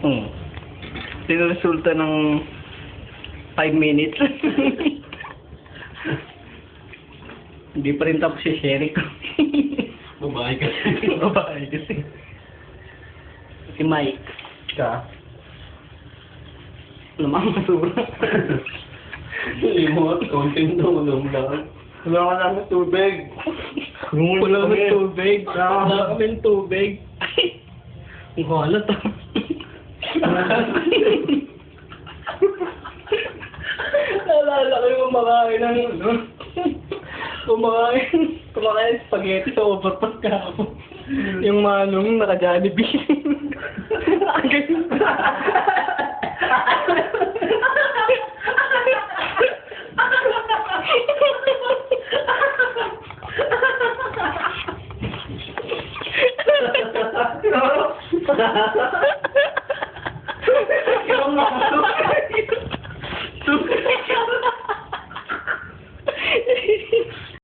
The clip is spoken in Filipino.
Ito yung resulta ng 5 minutes. Hindi pa rin tapos si Sherry ko. Babae kasi. Babae kasi. Si Mike. Ka. Namamasura. Limot, konting tulong lang. Wala ka lang ng tubig. Wala ka ng tubig. Wala kami ng tubig. Ang halat ah. Naalala ko yung kumakain ng ano. Kumakain spaghetti sa overpass kahapon. Yung manong naka-Jollibee. Ang ganyan. Ha ha ha ha!